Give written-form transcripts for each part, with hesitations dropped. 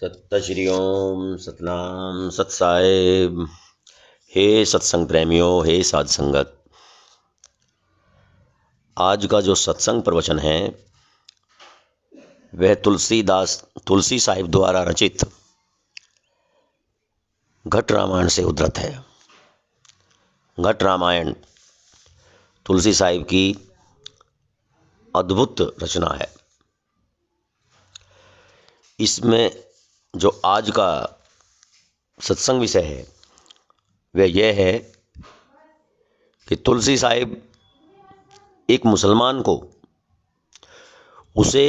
सत्य श्री ओम सतनाम सत साहेब। हे सत्संग प्रेमियों, हे साध संगत, आज का जो सत्संग प्रवचन है वह तुलसी साहिब द्वारा रचित घट रामायण से उद्धृत है। घट रामायण तुलसी साहिब की अद्भुत रचना है। इसमें जो आज का सत्संग विषय है वह यह है कि तुलसी साहिब एक मुसलमान को उसे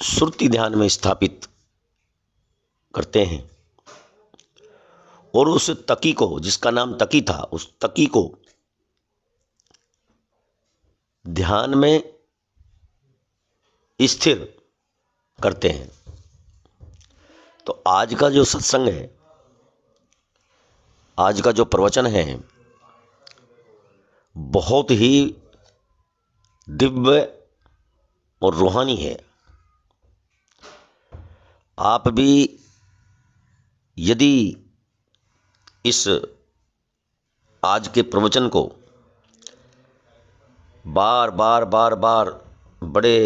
सुरति ध्यान में स्थापित करते हैं और उस तकी को, जिसका नाम तकी था, उस तकी को ध्यान में स्थिर करते हैं। तो आज का जो सत्संग है, आज का जो प्रवचन है, बहुत ही दिव्य और रूहानी है। आप भी यदि इस आज के प्रवचन को बार बार बड़े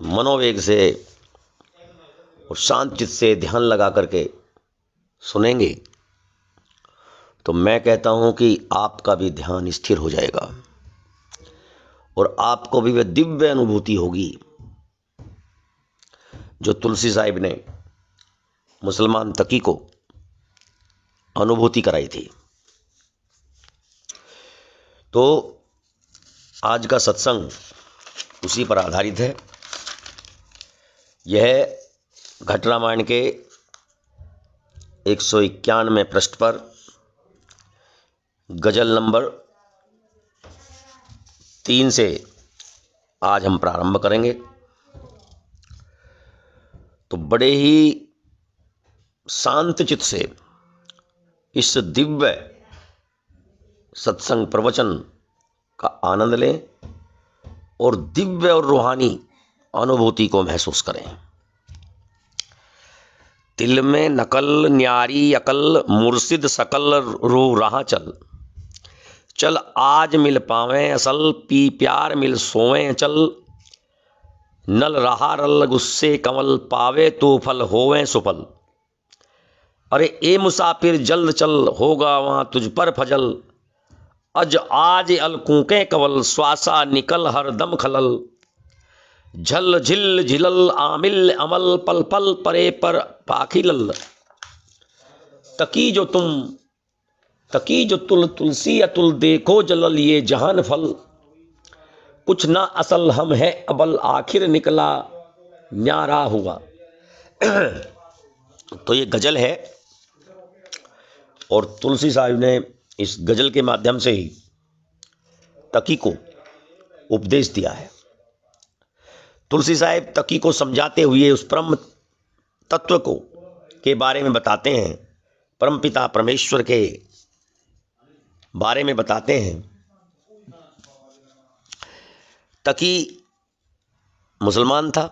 मनोवेग से और शांत चित्त से ध्यान लगा करके सुनेंगे तो मैं कहता हूं कि आपका भी ध्यान स्थिर हो जाएगा और आपको भी वह दिव्य अनुभूति होगी जो तुलसी साहिब ने मुसलमान तकी को अनुभूति कराई थी। तो आज का सत्संग उसी पर आधारित है। यह घट रामायण के 191वें पृष्ठ पर गजल नंबर 3 से आज हम प्रारंभ करेंगे। तो बड़े ही शांत चित्त से इस दिव्य सत्संग प्रवचन का आनंद लें और दिव्य और रूहानी अनुभूति को महसूस करें। दिल में नकल न्यारी अकल, मुर्शिद सकल रू रहा चल। चल आज मिल पावें असल, पी प्यार मिल सोवें चल। नल रहा रल गुस्से कंवल, पावे तो फल होवें सुफल। अरे ए मुसाफिर जल्द चल, होगा वहां तुझ पर फजल। अज आज अलकूके कवल, श्वासा निकल हर दम खलल। झल झिल झिलल आमिल अमल, पल पल परे पर पाखिलल। तकी जो तुलसी अतुल, देखो जलल ये जहान फल। कुछ ना असल हम है अबल, आखिर निकला न्यारा हुआ। तो ये गजल है और तुलसी साहिब ने इस गजल के माध्यम से ही तकी को उपदेश दिया है। तुलसी साहिब तकी को समझाते हुए उस परम तत्व को के बारे में बताते हैं, परमपिता परमेश्वर के बारे में बताते हैं। तकी मुसलमान था।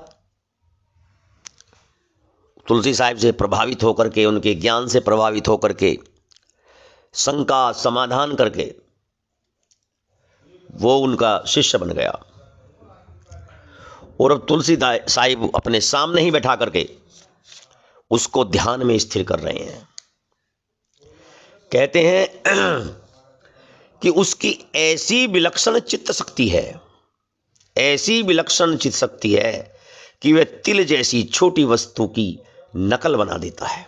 तुलसी साहिब से प्रभावित होकर के, उनके ज्ञान से प्रभावित होकर के, शंका समाधान करके वो उनका शिष्य बन गया। और अब तुलसी साहिब अपने सामने ही बैठा करके उसको ध्यान में स्थिर कर रहे हैं। कहते हैं कि उसकी ऐसी विलक्षण चित्त शक्ति है, ऐसी विलक्षण चित्त शक्ति है कि वह तिल जैसी छोटी वस्तु की नकल बना देता है।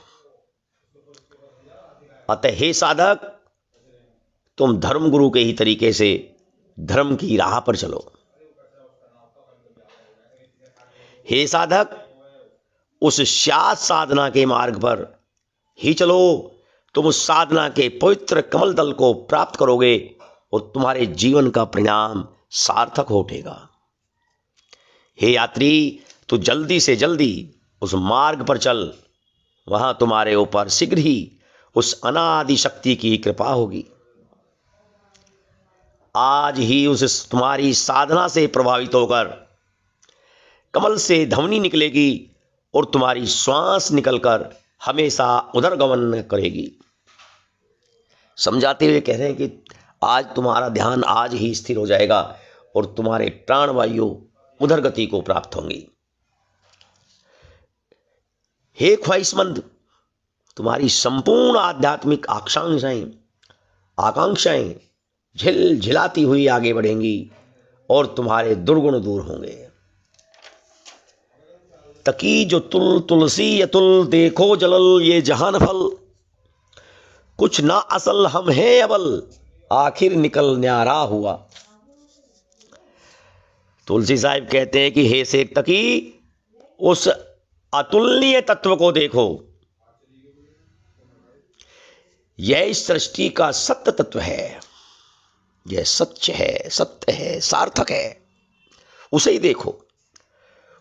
अतः हे साधक, तुम धर्मगुरु के ही तरीके से धर्म की राह पर चलो। हे साधक, उस शाद साधना के मार्ग पर ही चलो। तुम उस साधना के पवित्र कमल दल को प्राप्त करोगे और तुम्हारे जीवन का परिणाम सार्थक हो उठेगा। हे यात्री, तू जल्दी से जल्दी उस मार्ग पर चल। वहां तुम्हारे ऊपर शीघ्र ही उस अनादि शक्ति की कृपा होगी। आज ही उस तुम्हारी साधना से प्रभावित होकर कमल से ध्वनि निकलेगी और तुम्हारी श्वास निकलकर हमेशा उधर गमन करेगी। समझाते हुए कह रहे हैं कि आज तुम्हारा ध्यान आज ही स्थिर हो जाएगा और तुम्हारे प्राणवायु उधर गति को प्राप्त होंगी। हे ख्वाहिशमंद, तुम्हारी संपूर्ण आध्यात्मिक आकांक्षाएं झिलझिलाती हुई आगे बढ़ेंगी और तुम्हारे दुर्गुण दूर होंगे। तकी जो तुलसी अतुल, देखो जलल ये जहान फल, कुछ ना असल हम हैं अबल, आखिर निकल न्यारा हुआ। तुलसी साहिब कहते हैं कि हे शेख तकी, उस अतुलनीय तत्व को देखो। यह इस सृष्टि का सत्य तत्व है, यह सत्य है, सत्य है, सार्थक है, उसे ही देखो।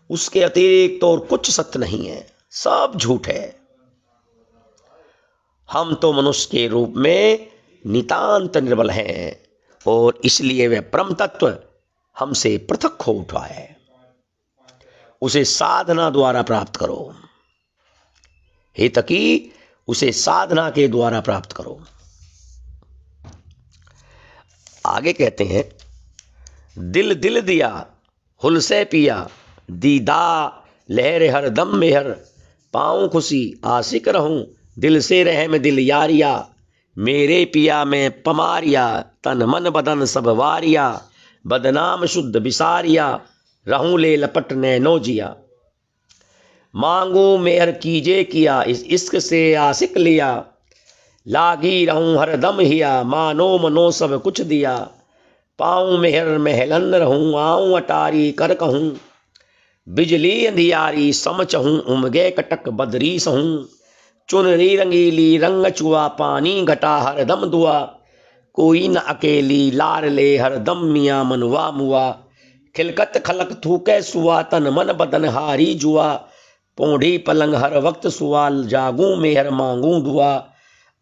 उसके अतिरिक्त और कुछ सत्य नहीं है, सब झूठ है। हम तो मनुष्य के रूप में नितांत निर्बल हैं और इसलिए वह परम तत्व हमसे पृथक हो उठा है। उसे साधना द्वारा प्राप्त करो। हे तकी, उसे साधना के द्वारा प्राप्त करो। आगे कहते हैं, दिल दिल दिया हुल से पिया, दीदा लहर हर दम मेहर, पाऊं खुशी आशिक रहूं, दिल से रह में दिल यारिया, मेरे पिया में पमारिया, तन मन बदन सब वारिया, बदनाम शुद्ध बिसारिया, रहूं ले लपट नैनो जिया, मांगू मेहर कीजे किया, इस इश्क से आशिक लिया, लागी रहूं हर दम हिया, मानो मनो सब कुछ दिया, पाऊं मेहर महलन रहूं, आऊं अटारी कर कहूं, बिजली अंधियारी सम चहूं, उमगे कटक बदरी सहूं, चुनरी रंगीली रंग चुआ, पानी घटा हर दम दुआ, कोई न अकेली लार ले हर दम मियाँ मनवा मुआ, खिलकत खलक थूके सुआ, तन मन बदन हारी जुआ, पौढ़ी पलंग हर वक्त सुआल, जागूं मेहर मांगूं दुआ,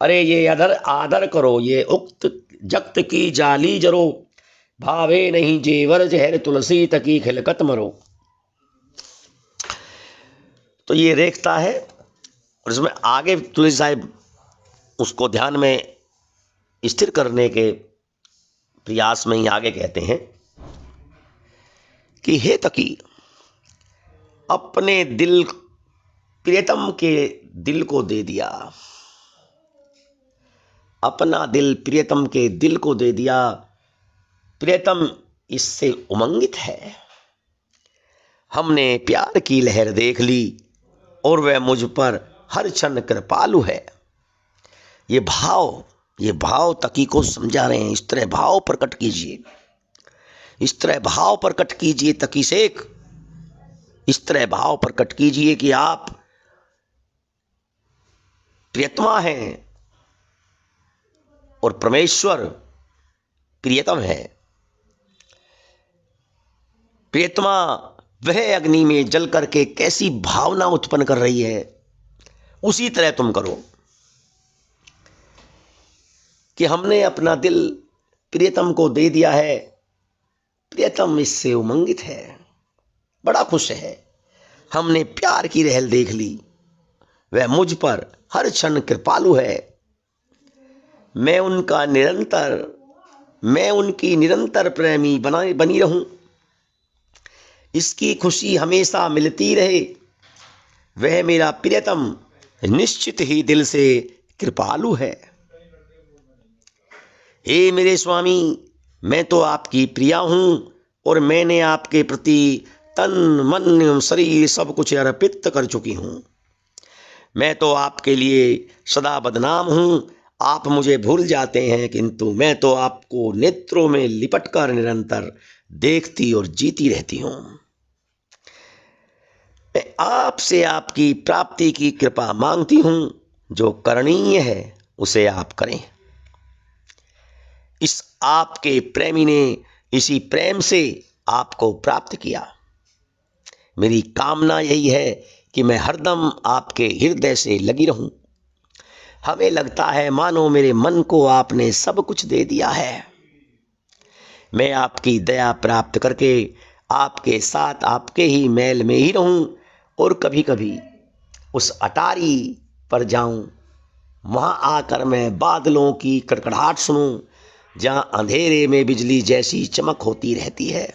अरे ये अदर आदर करो, ये उक्त जक्त की जाली जरो, भावे नहीं जेवर जहर, तुलसी तकी खिलकत मरो। तो ये रेखता है और इसमें आगे तुलसी साहिब उसको ध्यान में स्थिर करने के प्रयास में ही आगे कहते हैं कि हे तकी, अपने दिल प्रियतम के दिल को दे दिया, अपना दिल प्रियतम के दिल को दे दिया। प्रियतम इससे उमंगित है। हमने प्यार की लहर देख ली और वह मुझ पर हर क्षण कृपालु है। ये भाव तकी को समझा रहे हैं। इस तरह भाव प्रकट कीजिए, इस तरह भाव प्रकट कीजिए तकी शेख, इस तरह भाव प्रकट कीजिए कि आप प्रियतमा हैं और परमेश्वर प्रियतम है। प्रियतमा वह अग्नि में जल करके कैसी भावना उत्पन्न कर रही है, उसी तरह तुम करो कि हमने अपना दिल प्रियतम को दे दिया है। प्रियतम इससे उमंगित है, बड़ा खुश है। हमने प्यार की रहल देख ली, वह मुझ पर हर क्षण कृपालु है। मैं उनकी निरंतर प्रेमी बनी रहूं, इसकी खुशी हमेशा मिलती रहे। वह मेरा प्रियतम निश्चित ही दिल से कृपालु है। हे मेरे स्वामी, मैं तो आपकी प्रिया हूं और मैंने आपके प्रति तन मन शरीर सब कुछ अर्पित कर चुकी हूं। मैं तो आपके लिए सदा बदनाम हूं। आप मुझे भूल जाते हैं, किंतु मैं तो आपको नेत्रों में लिपटकर निरंतर देखती और जीती रहती हूं। मैं आपसे आपकी प्राप्ति की कृपा मांगती हूं। जो करणीय है उसे आप करें। इस आपके प्रेमी ने इसी प्रेम से आपको प्राप्त किया। मेरी कामना यही है कि मैं हरदम आपके हृदय से लगी रहूं। हमें लगता है मानो मेरे मन को आपने सब कुछ दे दिया है। मैं आपकी दया प्राप्त करके आपके साथ आपके ही मैल में ही रहूं और कभी कभी उस अटारी पर जाऊं, वहां आकर मैं बादलों की कड़कड़ाहट सुनूं, जहां अंधेरे में बिजली जैसी चमक होती रहती है।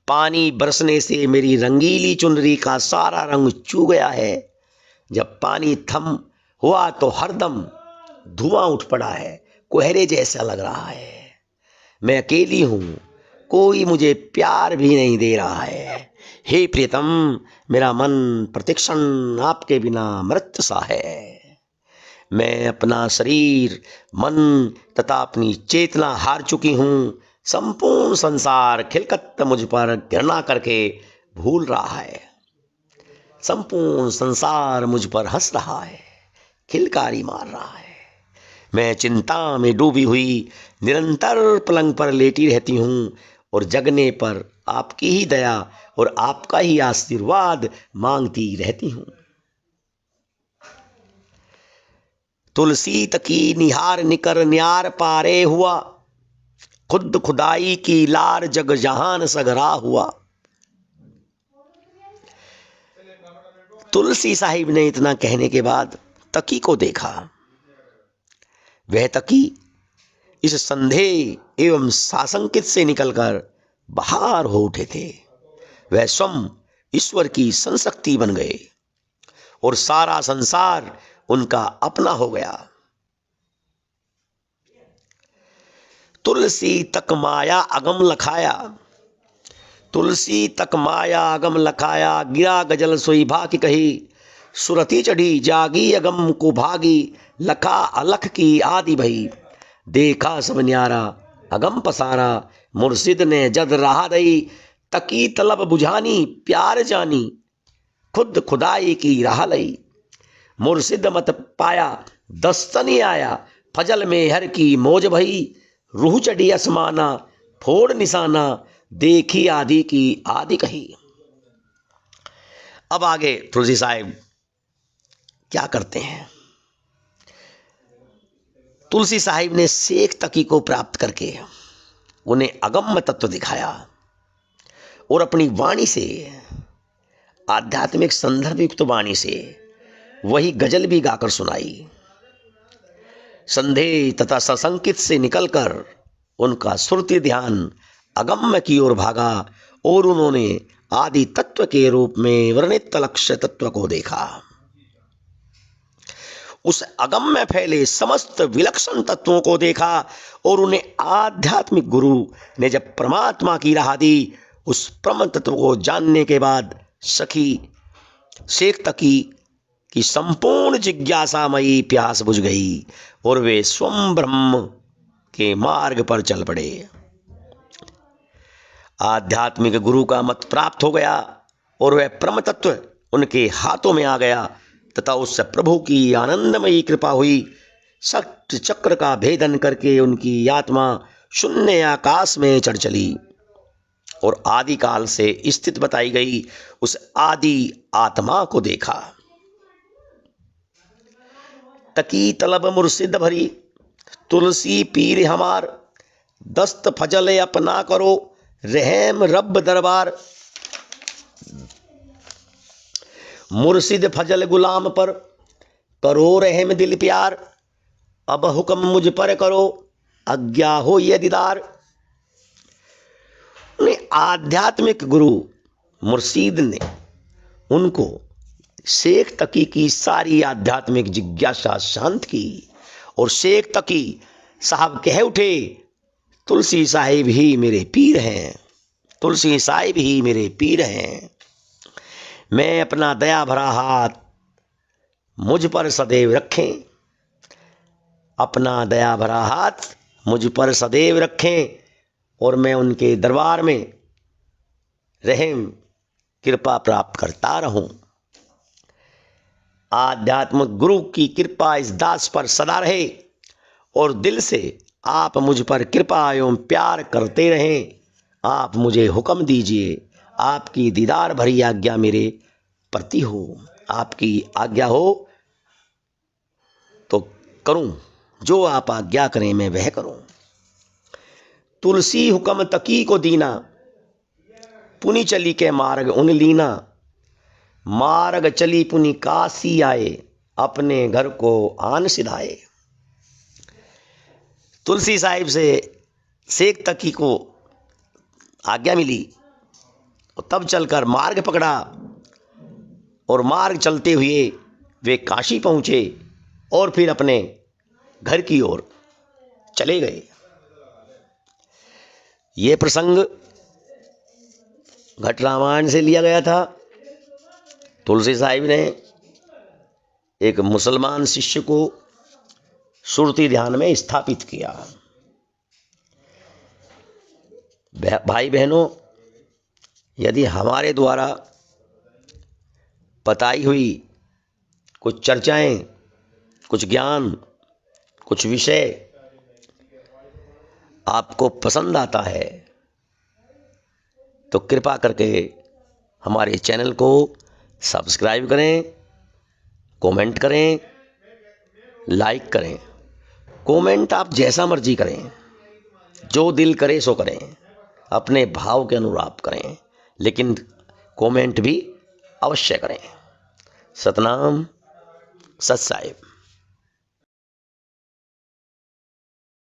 पानी बरसने से मेरी रंगीली चुनरी का सारा रंग चू गया है। जब पानी थम हुआ तो हरदम धुआं उठ पड़ा है, कोहरे जैसा लग रहा है। मैं अकेली हूं, कोई मुझे प्यार भी नहीं दे रहा है। हे प्रियतम, मेरा मन प्रतिक्षण आपके बिना मृत सा है। मैं अपना शरीर, मन तथा अपनी चेतना हार चुकी हूं। संपूर्ण संसार खिलखत मुझ पर घृणा करके भूल रहा है। संपूर्ण संसार मुझ पर हंस रहा है, खिलकारी मार रहा है। मैं चिंता में डूबी हुई निरंतर पलंग पर लेटी रहती हूं और जगने पर आपकी ही दया और आपका ही आशीर्वाद मांगती रहती हूं। तुलसी तकी निहार निकर न्यार पारे हुआ, खुद खुदाई की लार जग जहान सगरा हुआ। तुलसी साहिब ने इतना कहने के बाद तकी को देखा। वह तकी इस संदेह एवं साशंकित से निकलकर बाहर हो उठे थे। वह स्वयं ईश्वर की संशक्ति बन गए और सारा संसार उनका अपना हो गया। तुलसी तक माया अगम लखाया, तुलसी तक माया अगम लखाया, गिरा गजल सोई भाकी कही, सुरती चढ़ी जागी अगम को भागी, लखा अलख की आदि भई, देखा सब न्यारा अगम पसारा, मुर्शिद ने जद राह दई, तकी तलब बुझानी प्यार जानी, खुद खुदाई की राह लई। मुर्शिद मत पाया दस्तनी आया, फजल में हर की मौज भई, रूह चढ़ी असमाना फोड़ निशाना, देखी आदि की आदि कही। अब आगे तुलसी साहिब क्या करते हैं? तुलसी साहिब ने शेख तकी को प्राप्त करके उन्हें अगम्य तत्व दिखाया और अपनी वाणी से, आध्यात्मिक संदर्भ युक्त वाणी से वही गजल भी गाकर सुनाई। संदेह तथा सशंकित से निकलकर उनका सुरति ध्यान अगम्य की ओर भागा और उन्होंने आदि तत्व के रूप में वर्णित लक्ष्य तत्व को देखा। उस अगम्य फैले समस्त विलक्षण तत्वों को देखा और उन्हें आध्यात्मिक गुरु ने जब परमात्मा की राह दी, उस परम तत्व को जानने के बाद सखी शेख तकी की संपूर्ण जिज्ञासामयी प्यास बुझ गई और वे स्वयं ब्रह्म के मार्ग पर चल पड़े। आध्यात्मिक गुरु का मत प्राप्त हो गया और वह परम तत्व उनके हाथों में आ गया तथा उससे प्रभु की आनंदमयी कृपा हुई। शक्ति चक्र का भेदन करके उनकी आत्मा शून्य आकाश में चढ़ चली और आदि काल से स्थित बताई गई उस आदि आत्मा को देखा। तकी तलब मुर्शिद भरी, तुलसी पीर हमार, दस्त फजल अपना करो, रहम रब दरबार। मुर्शिद फजल गुलाम पर, करो रहम दिल प्यार, अब हुक्म मुझ पर करो, आज्ञा हो ये दीदार। आध्यात्मिक गुरु मुर्शिद ने उनको शेख तकी की सारी आध्यात्मिक जिज्ञासा शांत की और शेख तकी साहब कह उठे, तुलसी साहिब ही मेरे पीर हैं, तुलसी साहिब ही मेरे पीर हैं। मैं अपना दया भरा हाथ मुझ पर सदैव रखें, अपना दया भरा हाथ मुझ पर सदैव रखें और मैं उनके दरबार में रहम कृपा प्राप्त करता रहूं। आध्यात्मिक गुरु की कृपा इस दास पर सदा रहे और दिल से आप मुझ पर कृपा एवं प्यार करते रहें। आप मुझे हुक्म दीजिए, आपकी दीदार भरी आज्ञा मेरे प्रति हो। आपकी आज्ञा हो तो करूं, जो आप आज्ञा करें मैं वह करूं। तुलसी हुक्म तकी को दीना, पुनि चली के मार्ग उन लीना, मार्ग चली पुनि काशी आए, अपने घर को आन सिधाए। तुलसी साहिब से शेख तकी को आज्ञा मिली और तब चलकर मार्ग पकड़ा और मार्ग चलते हुए वे काशी पहुंचे और फिर अपने घर की ओर चले गए। ये प्रसंग घट रामायण से लिया गया था। तुलसी साहिब ने एक मुसलमान शिष्य को सुरती ध्यान में स्थापित किया। भाई बहनों, यदि हमारे द्वारा बताई हुई कुछ चर्चाएं, कुछ ज्ञान, कुछ विषय आपको पसंद आता है तो कृपा करके हमारे चैनल को सब्सक्राइब करें, कमेंट करें, लाइक करें। कमेंट आप जैसा मर्जी करें, जो दिल करे सो करें, अपने भाव के अनुरूप करें, लेकिन कमेंट भी अवश्य करें। सतनाम, सत साहिब।